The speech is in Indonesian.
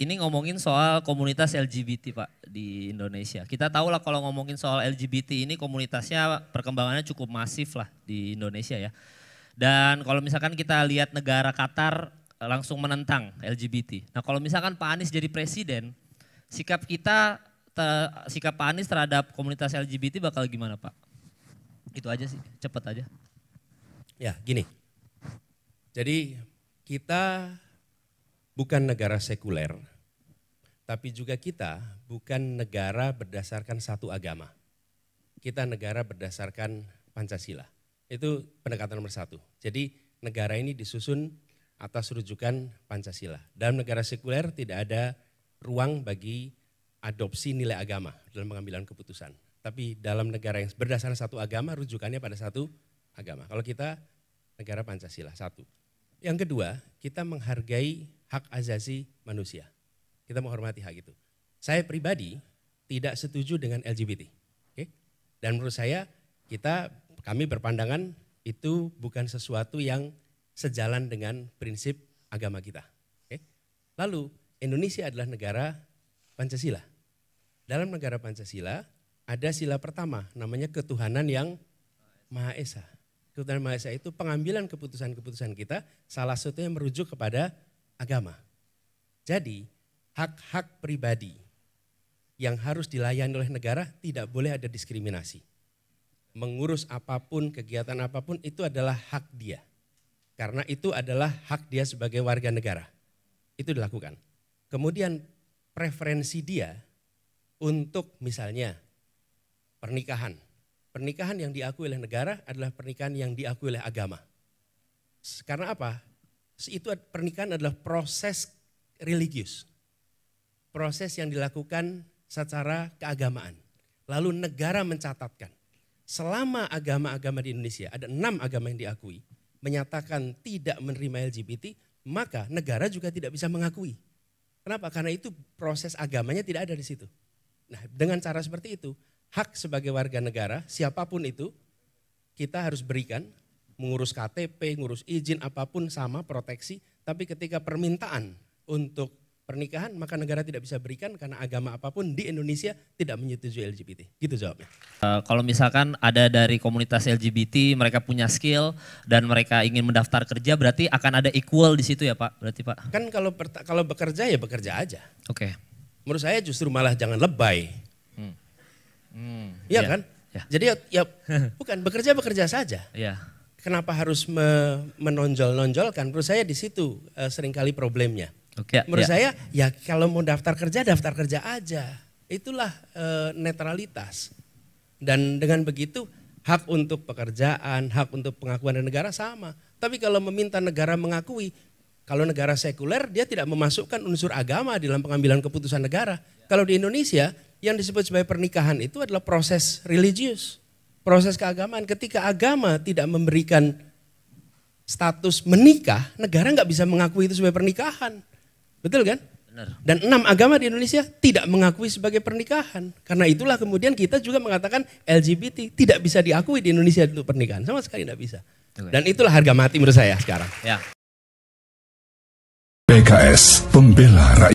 ini ngomongin soal komunitas LGBT Pak di Indonesia. Kita tahu lah kalau ngomongin soal LGBT ini komunitasnya perkembangannya cukup masif lah di Indonesia ya. Dan kalau misalkan kita lihat negara Qatar langsung menentang LGBT. Nah kalau misalkan Pak Anies jadi presiden, sikap Pak Anies terhadap komunitas LGBT bakal gimana Pak? Itu aja sih, cepet aja. Ya gini, jadi kita bukan negara sekuler, tapi juga kita bukan negara berdasarkan satu agama. Kita negara berdasarkan Pancasila. Itu pendekatan nomor satu. Jadi negara ini disusun atas rujukan Pancasila. Dalam negara sekuler tidak ada ruang bagi adopsi nilai agama dalam pengambilan keputusan. Tapi dalam negara yang berdasarkan satu agama, rujukannya pada satu agama. Kalau kita negara Pancasila, satu. Yang kedua, kita menghargai hak asasi manusia. Kita menghormati hak itu. Saya pribadi tidak setuju dengan LGBT. Okay? Dan menurut saya kami berpandangan itu bukan sesuatu yang sejalan dengan prinsip agama kita. Okay? Lalu Indonesia adalah negara Pancasila. Dalam negara Pancasila ada sila pertama namanya ketuhanan yang Maha Esa. Ketuhanan Maha Esa itu pengambilan keputusan-keputusan kita salah satunya merujuk kepada agama. Jadi hak-hak pribadi yang harus dilayani oleh negara tidak boleh ada diskriminasi. Mengurus apapun, kegiatan apapun itu adalah hak dia. Karena itu adalah hak dia sebagai warga negara. Itu dilakukan. Kemudian preferensi dia untuk misalnya pernikahan. Pernikahan yang diakui oleh negara adalah pernikahan yang diakui oleh agama. Karena apa? Itu pernikahan adalah proses religius. Proses yang dilakukan secara keagamaan. Lalu negara mencatatkan. Selama agama-agama di Indonesia, ada 6 agama yang diakui, menyatakan tidak menerima LGBT, maka negara juga tidak bisa mengakui. Kenapa? Karena itu proses agamanya tidak ada di situ. Nah, dengan cara seperti itu, hak sebagai warga negara, siapapun itu, kita harus berikan, mengurus KTP, ngurus izin, apapun sama, proteksi. Tapi ketika permintaan untuk pernikahan, maka negara tidak bisa berikan karena agama apapun di Indonesia tidak menyetujui LGBT. Gitu jawabnya. Kalau misalkan ada dari komunitas LGBT, mereka punya skill dan mereka ingin mendaftar kerja, berarti akan ada equal di situ ya Pak? Berarti Pak? Kan kalau bekerja ya bekerja aja. Oke. Menurut saya justru malah jangan lebay. Iya kan? Ya. Jadi ya bukan bekerja saja. Iya. Kenapa harus menonjol-nonjolkan? Menurut saya di situ seringkali problemnya. Oke. Menurut saya ya kalau mau daftar kerja aja. Itulah netralitas. Dan dengan begitu hak untuk pekerjaan, hak untuk pengakuan dari negara sama. Tapi kalau meminta negara mengakui, kalau negara sekuler dia tidak memasukkan unsur agama dalam pengambilan keputusan negara. Kalau di Indonesia yang disebut sebagai pernikahan itu adalah proses religius, proses keagamaan. Ketika agama tidak memberikan status menikah, negara nggak bisa mengakui itu sebagai pernikahan. Betul kan? Benar. Dan 6 agama di Indonesia tidak mengakui sebagai pernikahan. Karena itulah kemudian kita juga mengatakan LGBT tidak bisa diakui di Indonesia untuk pernikahan. Sama sekali tidak bisa. Dan itulah harga mati menurut saya sekarang. Ya. PKS Pembela Rakyat.